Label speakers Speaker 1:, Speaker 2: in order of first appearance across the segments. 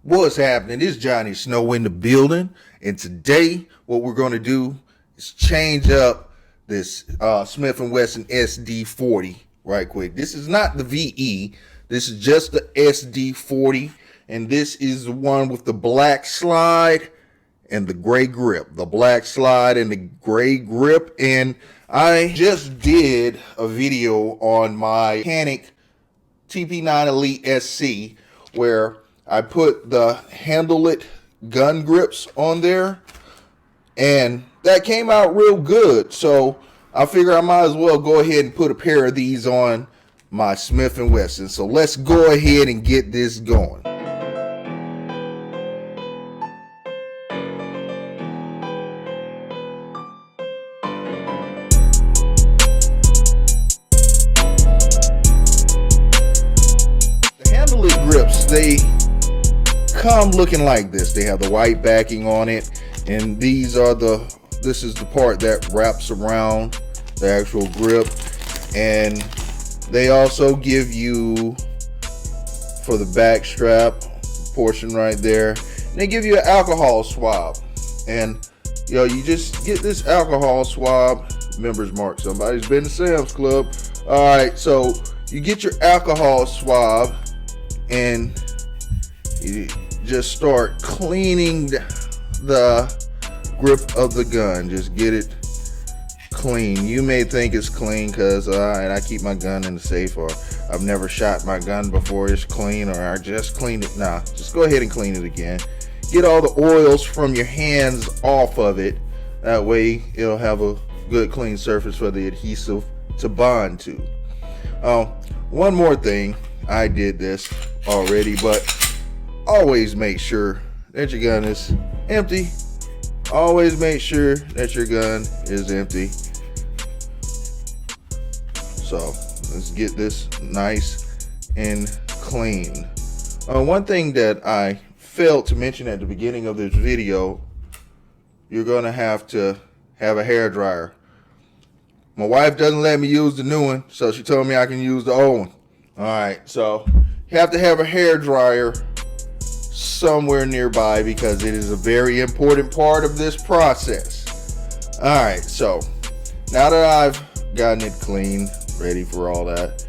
Speaker 1: What's happening? It's Johnny Snow in the building, and today what we're going to do is change up this Smith and Wesson SD40 right quick. This is not the VE. This is just the SD40, and this is the one with the black slide and the gray grip. The black slide and the gray grip. And I just did a video on my Mechanic TP9 Elite SC where I put the handle it gun grips on there, and that came out real good. So I figure I might as well go ahead and put a pair of these on my Smith and Wesson. So let's go ahead and get this going. The handle it grips, they come looking like this. They have the white backing on it, and this is the part that wraps around the actual grip. And they also give you, for the back strap portion right there, they give you an alcohol swab. And you just get this alcohol swab. Members mark, somebody's been to Sam's Club. All right, so you get your alcohol swab and you just start cleaning the grip of the gun. Just get it clean. You may think it's clean because I keep my gun in the safe, or I've never shot my gun before it's clean, or I just cleaned it. Nah, just go ahead and clean it again. Get all the oils from your hands off of it. That way it'll have a good clean surface for the adhesive to bond to. One more thing, I did this already, but always make sure that your gun is empty. Always make sure that your gun is empty. So let's get this nice and clean. One thing that I failed to mention at the beginning of this video, you're gonna have to have a hair dryer. My wife doesn't let me use the new one, so she told me I can use the old one. All right, so you have to have a hair dryer somewhere nearby because it is a very important part of this process. All right, so now that I've gotten it clean, ready for all that,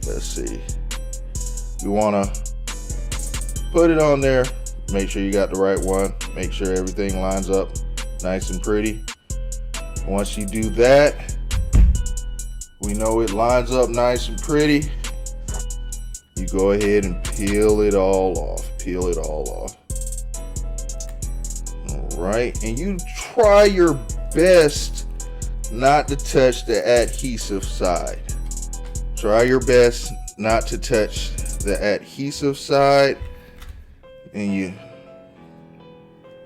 Speaker 1: let's see. You want to put it on there, make sure you got the right one, make sure everything lines up nice and pretty. Once you do that, we know it lines up nice and pretty. You go ahead and peel it all off. Peel it all off. All right, and you try your best not to touch the adhesive side. Try your best not to touch the adhesive side, and you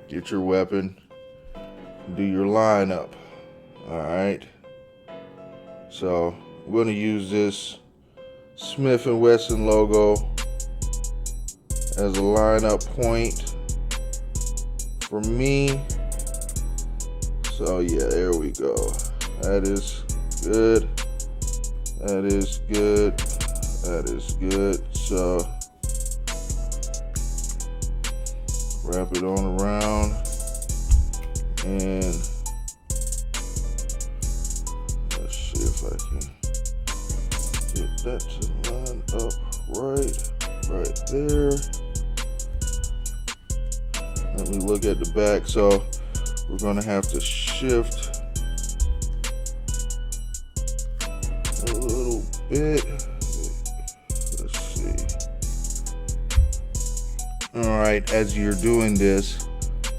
Speaker 1: get your weapon, do your lineup. All right. So I'm going to use this Smith and Wesson logo as a lineup point for me. So yeah, there we go. That is good. That is good. That is good. So wrap it on around, and let's see if I can get that to line up right there. Let me look at the back. So we're going to have to shift a little bit. Let's see. All right, as you're doing this,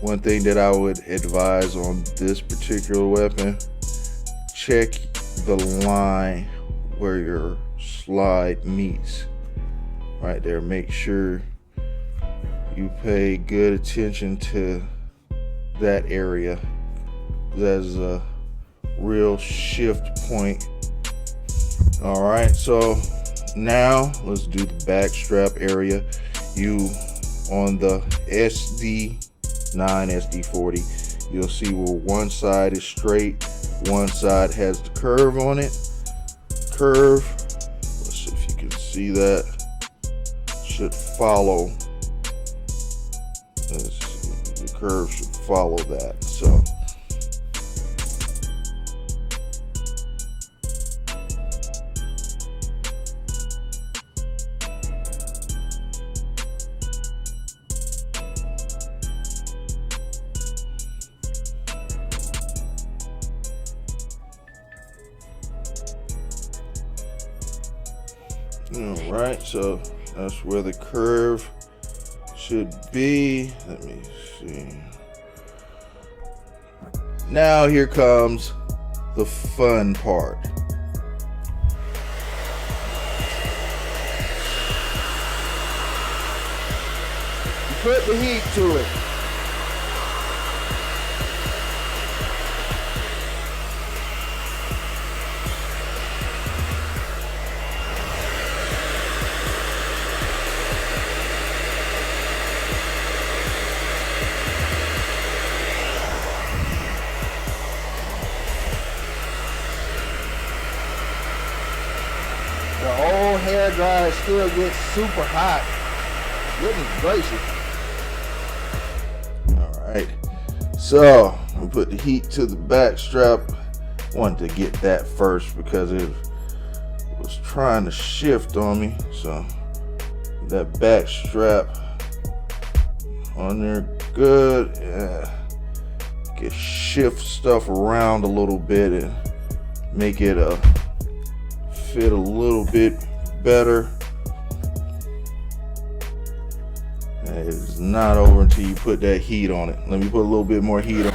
Speaker 1: one thing that I would advise on this particular weapon, check the line where your slide meets right there. Make sure you pay good attention to that area. That's a real shift point. All right, so now let's do the back strap area. You on the SD9 SD40, you'll see where one side is straight, one side has the curve on it. Let's see if you can see that. should follow. The curve should follow that. So all right, so that's where the curve should be. Let me see. Now here comes the fun part. You put the heat to it. The old hair dryer still gets super hot. Goodness gracious. Alright, so we put the heat to the back strap. Wanted to get that first because it was trying to shift on me. So that back strap on there good. Yeah. Can shift stuff around a little bit and make it fit a little bit better. It's not over until you put that heat on it. Let me put a little bit more heat on it.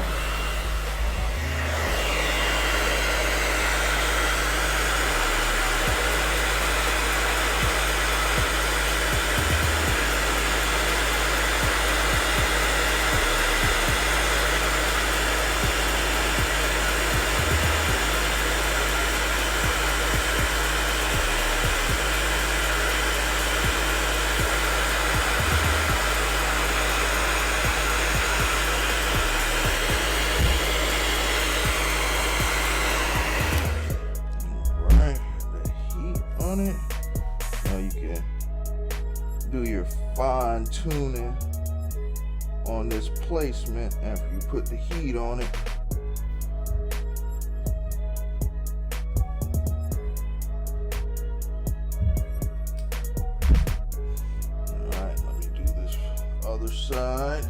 Speaker 1: On it. Now you can do your fine tuning on this placement after you put the heat on it. All right, let me do this other side.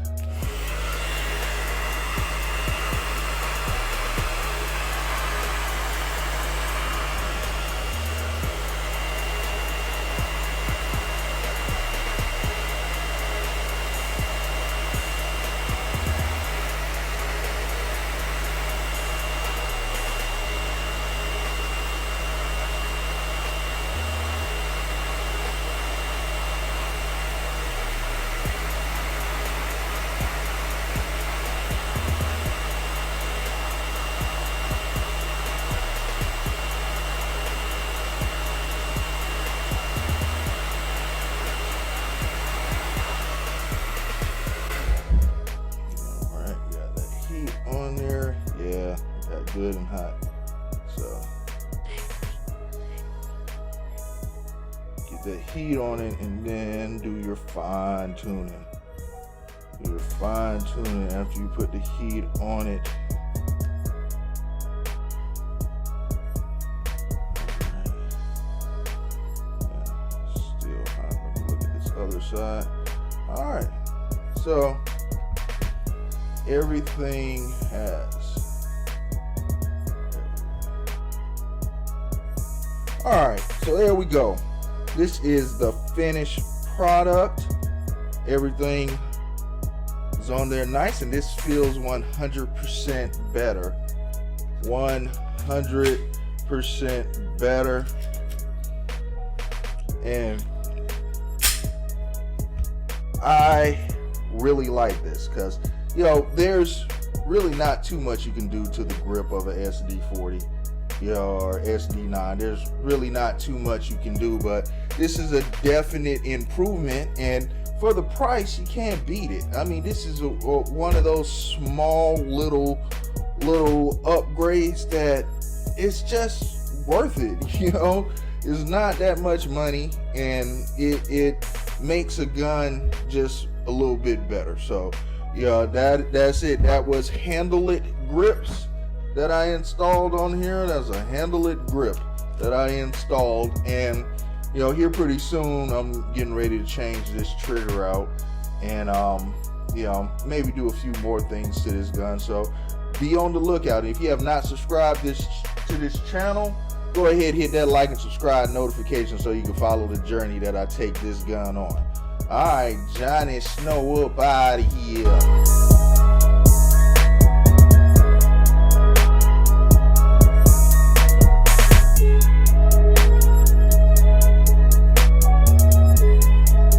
Speaker 1: On there, yeah, got good and hot. So get that heat on it and then do your fine tuning. Do your fine tuning after you put the heat on it. Yeah, still hot. Let me look at this other side. All right, so everything has. All right, so there we go. This is the finished product. Everything is on there nice, and this feels 100% better. 100% better. And I really like this because, you know, there's really not too much you can do to the grip of a SD40, you know, or SD9. There's really not too much you can do, but this is a definite improvement, and for the price, you can't beat it. I mean, this is one of those small little upgrades that it's just worth it. You know, it's not that much money, and it makes a gun just a little bit better. So yeah, that's it. That was handle it grips that I installed on here. That's a handle it grip that I installed, and you know, here pretty soon I'm getting ready to change this trigger out, and you know, maybe do a few more things to this gun. So be on the lookout. If you have not subscribed to this channel, go ahead, hit that like and subscribe notification so you can follow the journey that I take this gun on. All right, Johnny Snow up out of here.